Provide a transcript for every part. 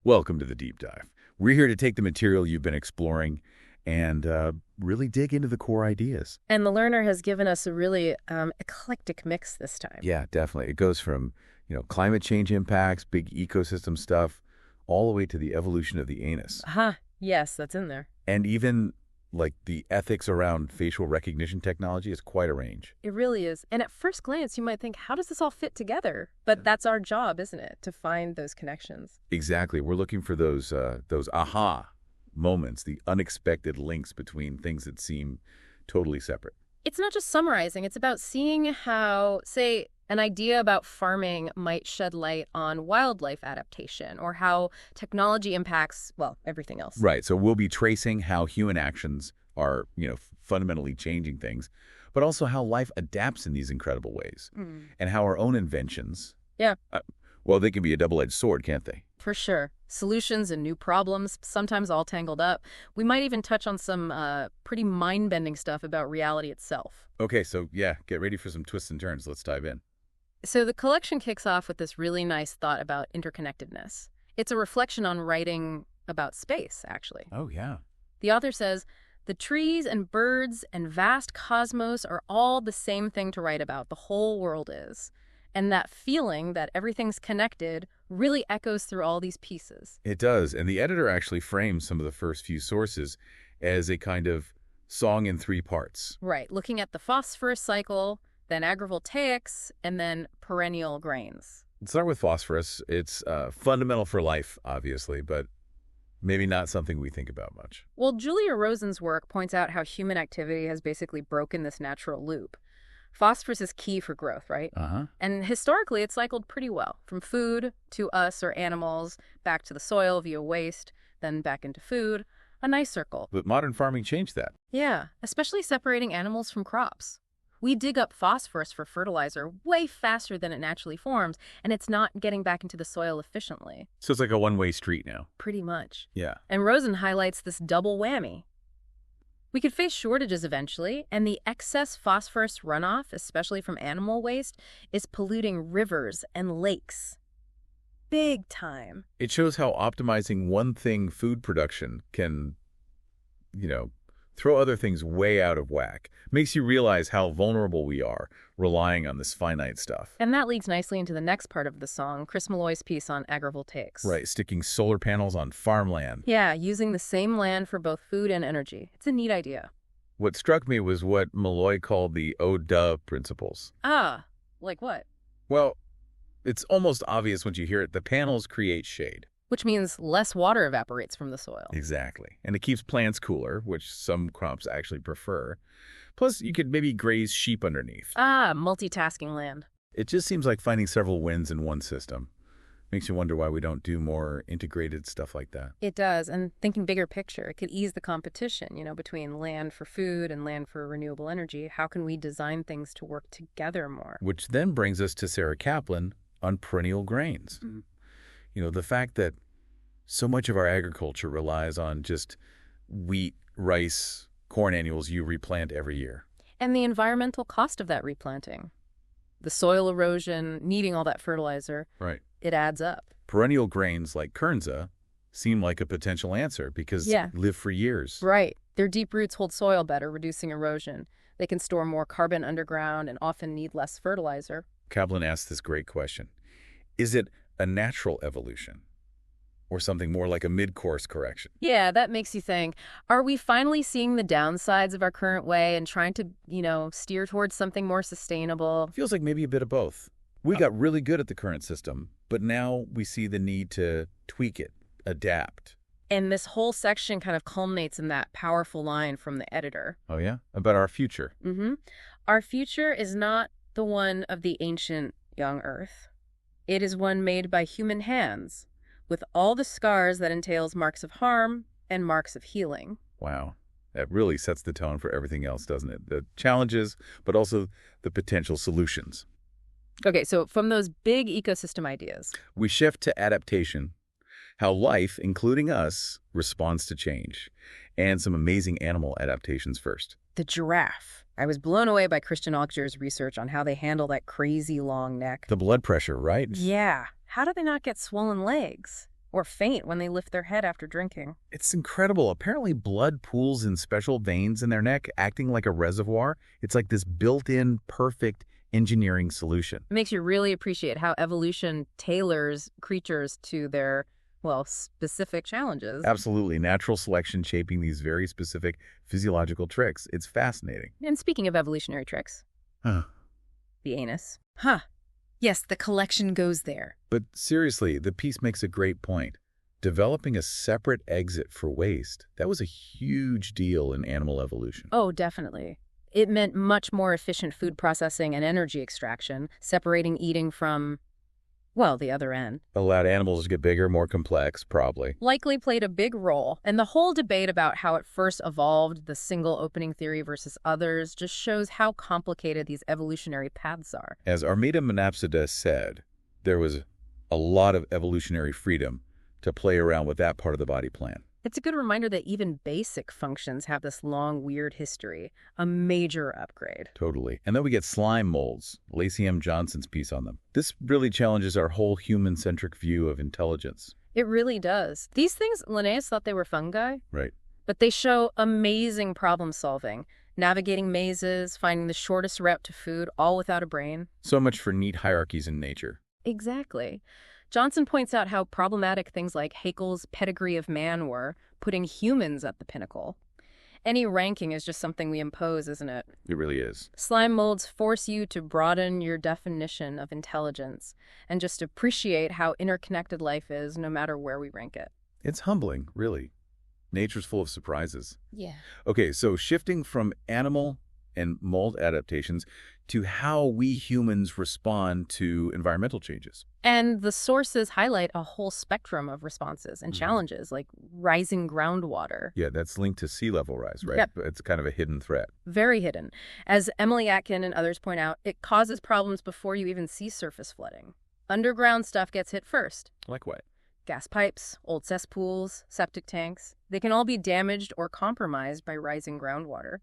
Welcome to the Deep Dive. We're here to take the material you've been exploring and really dig into the core ideas. And the learner has given us a really eclectic mix this time. Yeah, definitely. It goes from, climate change impacts, big ecosystem stuff, all the way to the evolution of the anus. Aha, yes, that's in there. And even, like, the ethics around facial recognition technology is quite a range. It really is. And at first glance, you might think, how does this all fit together? But that's our job, isn't it? To find those connections. Exactly. We're looking for those aha moments, the unexpected links between things that seem totally separate. It's not just summarizing. It's about seeing how, say, an idea about farming might shed light on wildlife adaptation or how technology impacts, well, everything else. Right. So we'll be tracing how human actions are, fundamentally changing things, but also how life adapts in these incredible ways and how our own inventions, Yeah, well, they can be a double-edged sword, can't they? for sure. Solutions and new problems, sometimes all tangled up. We might even touch on some pretty mind-bending stuff about reality itself. Okay, so yeah, get ready for some twists and turns. Let's dive in. So the collection kicks off with this really nice thought about interconnectedness. It's a reflection on writing about space, actually. Oh, yeah. The author says, the trees and birds and vast cosmos are all the same thing to write about. The whole world is. And that feeling that everything's connected really echoes through all these pieces. It does. And the editor actually frames some of the first few sources as a kind of song in three parts. Right, looking at the phosphorus cycle, then agrivoltaics, and then perennial grains. Let's start with phosphorus. It's fundamental for life, obviously, but maybe not something we think about much. Well, Julia Rosen's work points out how human activity has basically broken this natural loop. Phosphorus is key for growth, right? Uh-huh. And historically, it's cycled pretty well, from food to us or animals, back to the soil via waste, then back into food. A nice circle. But modern farming changed that. Yeah, especially separating animals from crops. We dig up phosphorus for fertilizer way faster than it naturally forms, and it's not getting back into the soil efficiently. So it's like a one-way street now. Pretty much. Yeah. And Rosen highlights this double whammy. We could face shortages eventually, and the excess phosphorus runoff, especially from animal waste, is polluting rivers and lakes. Big time. It shows how optimizing one thing, food production, can, throw other things way out of whack. Makes you realize how vulnerable we are relying on this finite stuff. And that leads nicely into the next part of the song, Chris Malloy's piece on agrivoltaics. Right, sticking solar panels on farmland. Yeah, using the same land for both food and energy. It's a neat idea. What struck me was what Malloy called the oh-duh principles. Ah, like what? Well, it's almost obvious once you hear it. The panels create shade. Which means less water evaporates from the soil. Exactly. And it keeps plants cooler, which some crops actually prefer. Plus, you could maybe graze sheep underneath. Ah, multitasking land. It just seems like finding several wins in one system. Makes you wonder why we don't do more integrated stuff like that. It does. And thinking bigger picture, it could ease the competition, between land for food and land for renewable energy. How can we design things to work together more? Which then brings us to Sarah Kaplan on perennial grains. Mm. The fact that so much of our agriculture relies on just wheat, rice, corn annuals you replant every year. And the environmental cost of that replanting. The soil erosion, needing all that fertilizer. Right. It adds up. Perennial grains like kernza seem like a potential answer because they live for years. Right. Their deep roots hold soil better, reducing erosion. They can store more carbon underground and often need less fertilizer. Kaplan asked this great question. Is it a natural evolution or something more like a mid-course correction? Yeah, that makes you think, are we finally seeing the downsides of our current way and trying to, steer towards something more sustainable? Feels like maybe a bit of both. We got really good at the current system, but now we see the need to tweak it, adapt. And this whole section kind of culminates in that powerful line from the editor. Oh, yeah? About our future. Mm-hmm. Our future is not the one of the ancient young Earth. It is one made by human hands, with all the scars that entails marks of harm and marks of healing. Wow. That really sets the tone for everything else, doesn't it? The challenges, but also the potential solutions. Okay, so from those big ecosystem ideas, we shift to adaptation, how life, including us, responds to change, and some amazing animal adaptations first. The giraffe. I was blown away by Christian Auger's research on how they handle that crazy long neck. The blood pressure, right? Yeah. How do they not get swollen legs? or faint when they lift their head after drinking. It's incredible. Apparently blood pools in special veins in their neck, acting like a reservoir. It's like this built-in, perfect engineering solution. It makes you really appreciate how evolution tailors creatures to their, well, specific challenges. Absolutely. Natural selection shaping these very specific physiological tricks. It's fascinating. And speaking of evolutionary tricks, Huh. the anus. Huh. Yes, the collection goes there. But seriously, the piece makes a great point. Developing a separate exit for waste, that was a huge deal in animal evolution. Oh, definitely. It meant much more efficient food processing and energy extraction, separating eating from, well, the other end. Allowed animals to get bigger, more complex, probably. Likely played a big role. And the whole debate about how it first evolved, the single opening theory versus others, just shows how complicated these evolutionary paths are. As Armida Monapsida said, there was a lot of evolutionary freedom to play around with that part of the body plan. It's a good reminder that even basic functions have this long, weird history, a major upgrade. Totally. And then we get slime molds, Lacey M. Johnson's piece on them. This really challenges our whole human-centric view of intelligence. It really does. These things, Linnaeus thought they were fungi, Right. but they show amazing problem solving, navigating mazes, finding the shortest route to food, all without a brain. So much for neat hierarchies in nature. Exactly. Johnson points out how problematic things like Haeckel's pedigree of man were, putting humans at the pinnacle. Any ranking is just something we impose, isn't it? It really is. Slime molds force you to broaden your definition of intelligence and just appreciate how interconnected life is no matter where we rank it. It's humbling, really. Nature's full of surprises. Yeah. Okay, so shifting from animal and mold adaptations to how we humans respond to environmental changes. And the sources highlight a whole spectrum of responses and challenges, like rising groundwater. Yeah, that's linked to sea level rise, right? Yep. It's kind of a hidden threat. Very hidden. As Emily Atkin and others point out, it causes problems before you even see surface flooding. Underground stuff gets hit first. Like what? Gas pipes, old cesspools, septic tanks. They can all be damaged or compromised by rising groundwater.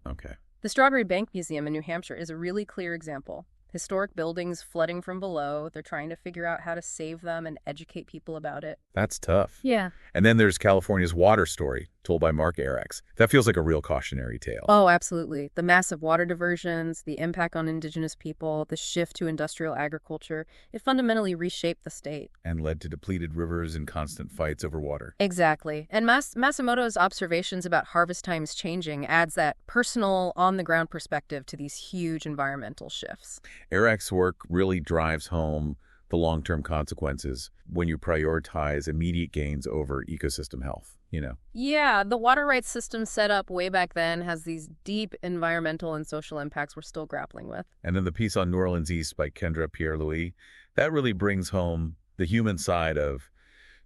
Okay. The Strawberry Bank Museum in New Hampshire is a really clear example. Historic buildings flooding from below. They're trying to figure out how to save them and educate people about it. That's tough. Yeah. And then there's California's water story, told by Mark Arax. That feels like a real cautionary tale. Oh, absolutely. The massive water diversions, the impact on indigenous people, the shift to industrial agriculture, it fundamentally reshaped the state. And led to depleted rivers and constant fights over water. Exactly. And Matsumoto's observations about harvest times changing adds that personal, on-the-ground perspective to these huge environmental shifts. Arax's work really drives home the long-term consequences when you prioritize immediate gains over ecosystem health, you know? Yeah, the water rights system set up way back then has these deep environmental and social impacts we're still grappling with. And then the piece on New Orleans East by Kendra Pierre-Louis, that really brings home the human side of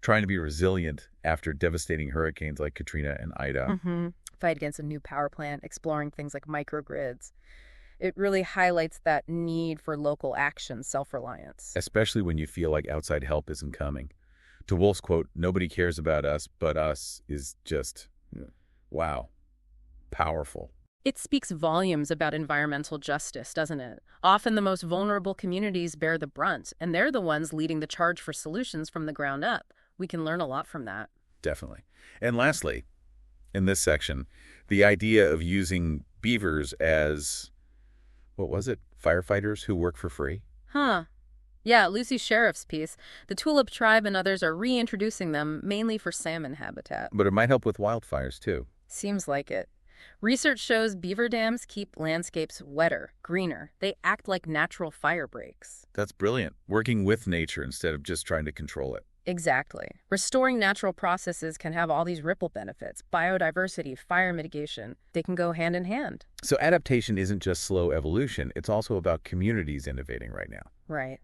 trying to be resilient after devastating hurricanes like Katrina and Ida. Fight against a new power plant, exploring things like microgrids. It really highlights that need for local action, self-reliance. Especially when you feel like outside help isn't coming. To Wolf's quote, "Nobody cares about us but us," is just, wow, powerful. It speaks volumes about environmental justice, doesn't it? Often the most vulnerable communities bear the brunt, and they're the ones leading the charge for solutions from the ground up. We can learn a lot from that. Definitely. And lastly, in this section, the idea of using beavers as, what was it, firefighters who work for free? Huh. Yeah, Lucy Sheriff's piece. The Tulip Tribe and others are reintroducing them, mainly for salmon habitat. But it might help with wildfires, too. Seems like it. Research shows beaver dams keep landscapes wetter, greener. They act like natural fire breaks. That's brilliant. Working with nature instead of just trying to control it. Exactly. Restoring natural processes can have all these ripple benefits. Biodiversity, fire mitigation, they can go hand in hand. So adaptation isn't just slow evolution. It's also about communities innovating right now. Right.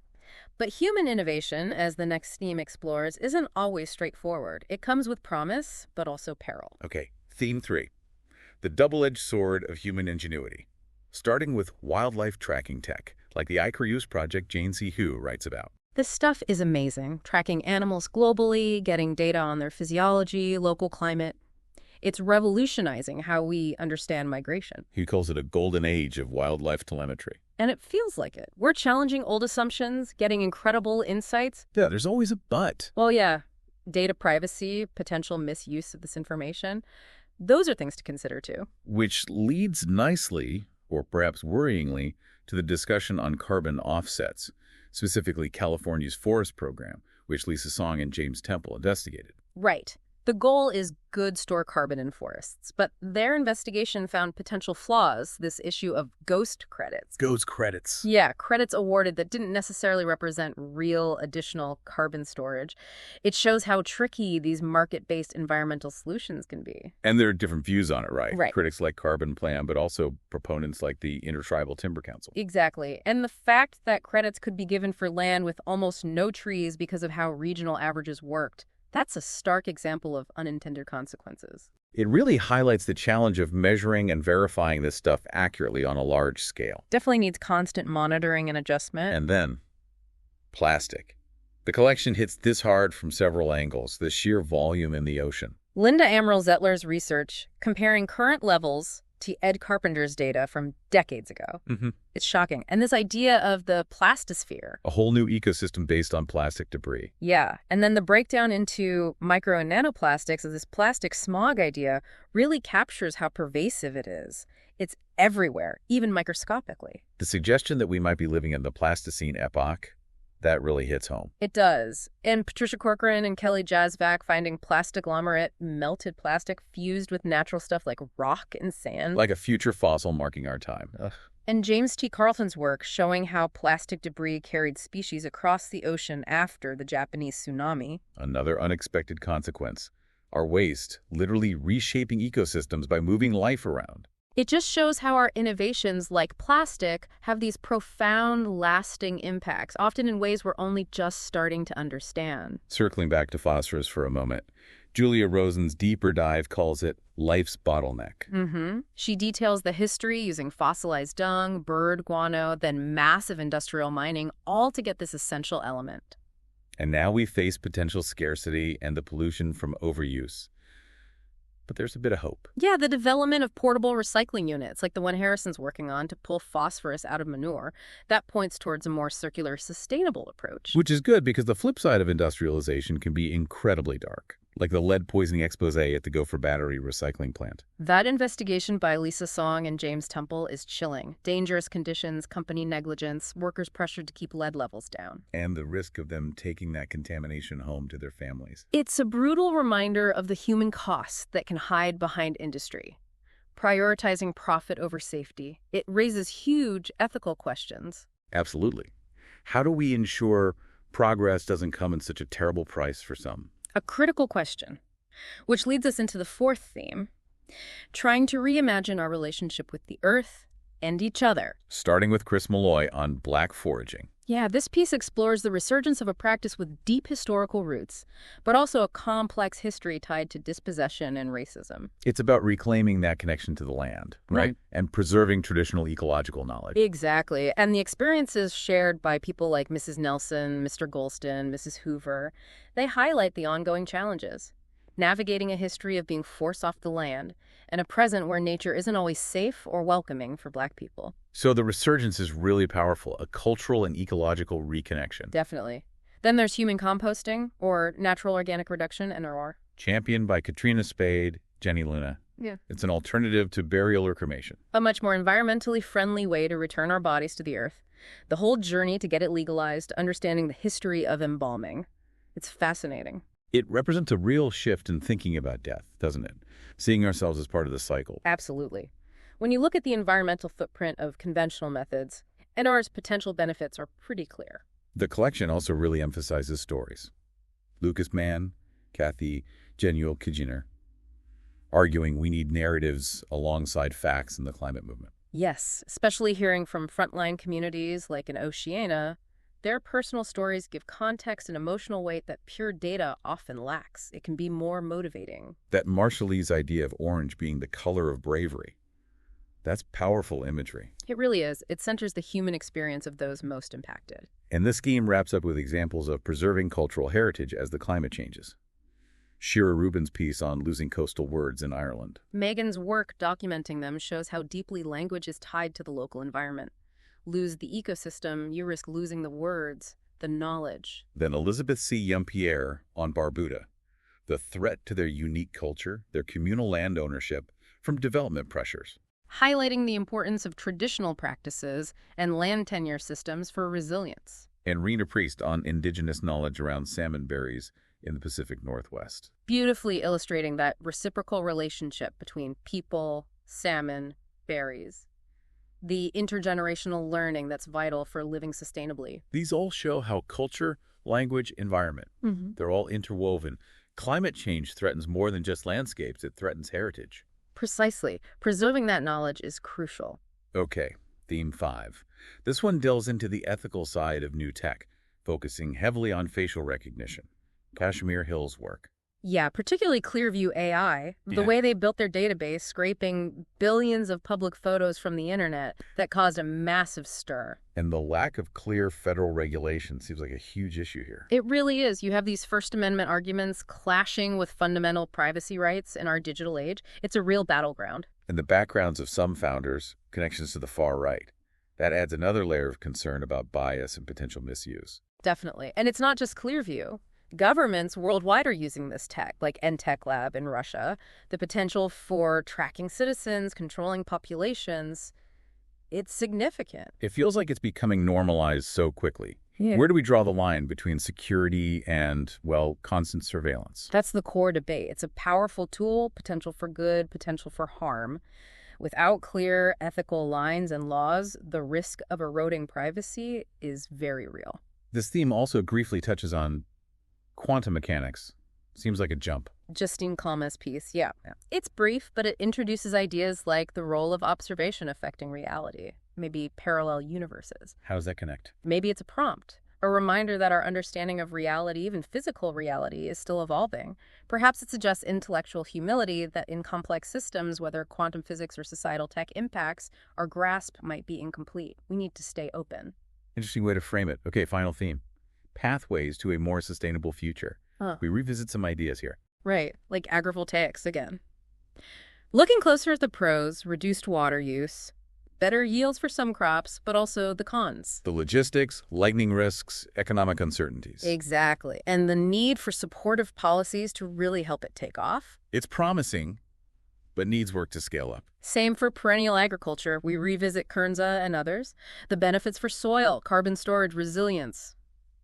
But human innovation, as the next theme explores, isn't always straightforward. It comes with promise, but also peril. Okay, theme 3. The double-edged sword of human ingenuity. Starting with wildlife tracking tech, like the iCreuse project Jane C. Hu writes about. This stuff is amazing, tracking animals globally, getting data on their physiology, local climate. It's revolutionizing how we understand migration. He calls it a golden age of wildlife telemetry. And it feels like it. We're challenging old assumptions, getting incredible insights. Yeah, there's always a but. Well, yeah, Data privacy, potential misuse of this information, those are things to consider too. Which leads nicely, or perhaps worryingly, to the discussion on carbon offsets, specifically California's forest program, which Lisa Song and James Temple investigated. Right. The goal is good store carbon in forests, but their investigation found potential flaws, this issue of ghost credits. Ghost credits. Yeah, credits awarded that didn't necessarily represent real additional carbon storage. It shows how tricky these market-based environmental solutions can be. And there are different views on it, right? Right. Critics like Carbon Plan, but also proponents like the Intertribal Timber Council. Exactly. And the fact that credits could be given for land with almost no trees because of how regional averages worked, that's a stark example of unintended consequences. It really highlights the challenge of measuring and verifying this stuff accurately on a large scale. Definitely needs constant monitoring and adjustment. And then, plastic. The collection hits this hard from several angles, the sheer volume in the ocean. Linda Amaral-Zettler's research, comparing current levels to Ed Carpenter's data from decades ago. It's shocking. And this idea of the plastosphere. A whole new ecosystem based on plastic debris. Yeah. And then the breakdown into micro and nanoplastics of this plastic smog idea really captures how pervasive it is. It's everywhere, even microscopically. The suggestion that we might be living in the Plasticine epoch, that really hits home. It does. And Patricia Corcoran and Kelly Jasvac finding plastiglomerate, melted plastic fused with natural stuff like rock and sand. Like a future fossil marking our time. Ugh. And James T. Carleton's work showing how plastic debris carried species across the ocean after the Japanese tsunami. Another unexpected consequence. Our waste literally reshaping ecosystems by moving life around. It just shows how our innovations, like plastic, have these profound, lasting impacts, often in ways we're only just starting to understand. Circling back to phosphorus for a moment, Julia Rosen's deeper dive calls it life's bottleneck. She details the history using fossilized dung, bird guano, then massive industrial mining, all to get this essential element. And now we face potential scarcity and the pollution from overuse. But there's a bit of hope. Yeah, the development of portable recycling units, like the one Harrison's working on to pull phosphorus out of manure, that points towards a more circular, sustainable approach. Which is good because the flip side of industrialization can be incredibly dark, like the lead poisoning expose at the Gopher Battery recycling plant. That investigation by Lisa Song and James Temple is chilling. Dangerous conditions, company negligence, workers pressured to keep lead levels down. And the risk of them taking that contamination home to their families. It's a brutal reminder of the human costs that can hide behind industry. Prioritizing profit over safety. It raises huge ethical questions. Absolutely. How do we ensure progress doesn't come in such a terrible price for some? A critical question, which leads us into the fourth theme, trying to reimagine our relationship with the earth and each other. Starting with Chris Malloy on black foraging. Yeah, this piece explores the resurgence of a practice with deep historical roots, but also a complex history tied to dispossession and racism. It's about reclaiming that connection to the land, right? And preserving traditional ecological knowledge. Exactly. And the experiences shared by people like Mrs. Nelson, Mr. Golston, Mrs. Hoover, they highlight the ongoing challenges. Navigating a history of being forced off the land, and a present where nature isn't always safe or welcoming for Black people. So the resurgence is really powerful, a cultural and ecological reconnection. Definitely. Then there's human composting, or natural organic reduction, NOR. Championed by Katrina Spade, Jenny Luna. Yeah. It's an alternative to burial or cremation. A much more environmentally friendly way to return our bodies to the earth. The whole journey to get it legalized, understanding the history of embalming. It's fascinating. It represents a real shift in thinking about death, doesn't it? Seeing ourselves as part of the cycle. Absolutely. When you look at the environmental footprint of conventional methods, NR's potential benefits are pretty clear. The collection also really emphasizes stories. Lucas Mann, Kathy Genuel Kijiner, arguing we need narratives alongside facts in the climate movement. Yes, especially hearing from frontline communities like in Oceania. Their personal stories give context and emotional weight that pure data often lacks. It can be more motivating. That Marshallese idea of orange being the color of bravery, that's powerful imagery. It really is. It centers the human experience of those most impacted. And this scheme wraps up with examples of preserving cultural heritage as the climate changes. Shira Rubin's piece on losing coastal words in Ireland. Megan's work documenting them shows how deeply language is tied to the local environment. Lose the ecosystem, you risk losing the words, the knowledge. Then Elizabeth C. Yumpierre on Barbuda, the threat to their unique culture, their communal land ownership, from development pressures. Highlighting the importance of traditional practices and land tenure systems for resilience. And Rena Priest on indigenous knowledge around salmon berries in the Pacific Northwest. Beautifully illustrating that reciprocal relationship between people, salmon, berries. The intergenerational learning that's vital for living sustainably. These all show how culture, language, environment, they're all interwoven. Climate change threatens more than just landscapes, it threatens heritage. Precisely. Preserving that knowledge is crucial. Okay, theme 5. This one delves into the ethical side of new tech, focusing heavily on facial recognition. Kashmir Hill's work. Yeah, particularly Clearview AI, the way they built their database, scraping billions of public photos from the internet that caused a massive stir. And the lack of clear federal regulation seems like a huge issue here. It really is. You have these First Amendment arguments clashing with fundamental privacy rights in our digital age. It's a real battleground. And the backgrounds of some founders, connections to the far right. That adds another layer of concern about bias and potential misuse. Definitely. And it's not just Clearview. Governments worldwide are using this tech, like NTech Lab in Russia. The potential for tracking citizens, controlling populations, it's significant. It feels like it's becoming normalized so quickly. Yeah. Where do we draw the line between security and, well, constant surveillance? That's the core debate. It's a powerful tool, potential for good, potential for harm. Without clear ethical lines and laws, the risk of eroding privacy is very real. This theme also briefly touches on quantum mechanics. Seems like a jump. Justine Kalma's piece, yeah. It's brief, but it introduces ideas like the role of observation affecting reality, maybe parallel universes. How does that connect? Maybe it's a prompt, a reminder that our understanding of reality, even physical reality, is still evolving. Perhaps it suggests intellectual humility that in complex systems, whether quantum physics or societal tech impacts, our grasp might be incomplete. We need to stay open. Interesting way to frame it. Okay, final theme. Pathways to a more sustainable future. We revisit some ideas here. Right, like agrivoltaics again. Looking closer at the pros, reduced water use, better yields for some crops, but also the cons. The logistics, lightning risks, economic uncertainties. Exactly. And the need for supportive policies to really help it take off. It's promising, but needs work to scale up. Same for perennial agriculture. We revisit Kernza and others. The benefits for soil, carbon storage, resilience.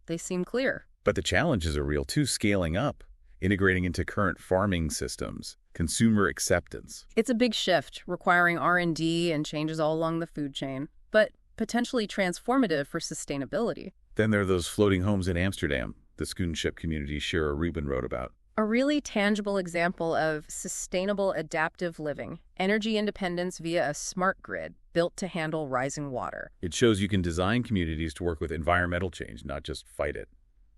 They seem clear. But the challenges are real too, scaling up, integrating into current farming systems, consumer acceptance. It's a big shift, requiring R&D and changes all along the food chain, but potentially transformative for sustainability. Then there are those floating homes in Amsterdam, the schoonship community Shira Rubin wrote about. A really tangible example of sustainable adaptive living, energy independence via a smart grid built to handle rising water. It shows you can design communities to work with environmental change, not just fight it.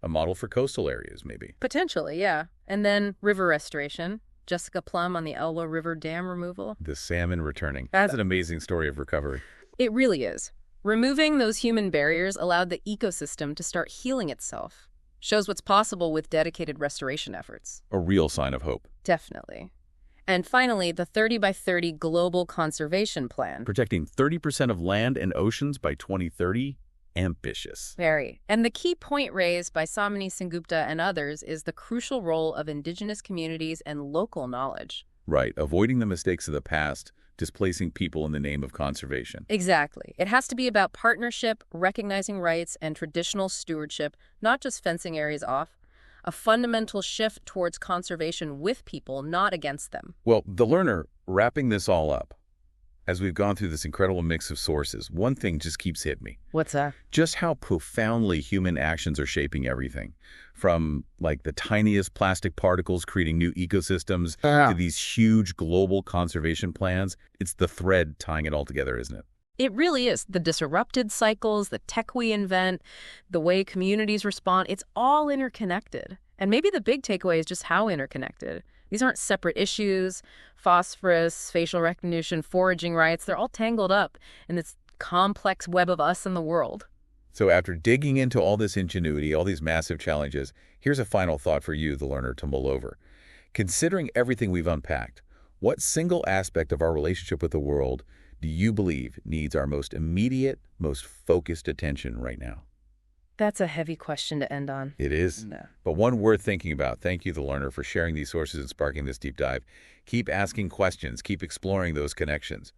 A model for coastal areas, maybe. Potentially, yeah. And then river restoration. Jessica Plum on the Elwha River Dam removal. The salmon returning. That's an amazing story of recovery. It really is. Removing those human barriers allowed the ecosystem to start healing itself. Shows what's possible with dedicated restoration efforts. A real sign of hope. Definitely. And finally, the 30 by 30 Global Conservation Plan. Protecting 30% of land and oceans by 2030. Ambitious. Very. And the key point raised by Samini Sengupta and others is the crucial role of indigenous communities and local knowledge. Right. Avoiding the mistakes of the past, displacing people in the name of conservation. Exactly. It has to be about partnership, recognizing rights, and traditional stewardship, not just fencing areas off. A fundamental shift towards conservation with people, not against them. Well, the learner, wrapping this all up, as we've gone through this incredible mix of sources, one thing just keeps hitting me. What's that? Just how profoundly human actions are shaping everything. From, like, the tiniest plastic particles creating new ecosystems to these huge global conservation plans. It's the thread tying it all together, isn't it? It really is. The disrupted cycles, the tech we invent, the way communities respond, it's all interconnected. And maybe the big takeaway is just how interconnected. These aren't separate issues. Phosphorus, facial recognition, foraging rights, they're all tangled up in this complex web of us and the world. So after digging into all this ingenuity, all these massive challenges, here's a final thought for you, the learner, to mull over. Considering everything we've unpacked, what single aspect of our relationship with the world do you believe needs our most immediate, most focused attention right now? That's a heavy question to end on. It is, No. but one worth thinking about. Thank you, the learner, for sharing these sources and sparking this deep dive. Keep asking questions. Keep exploring those connections.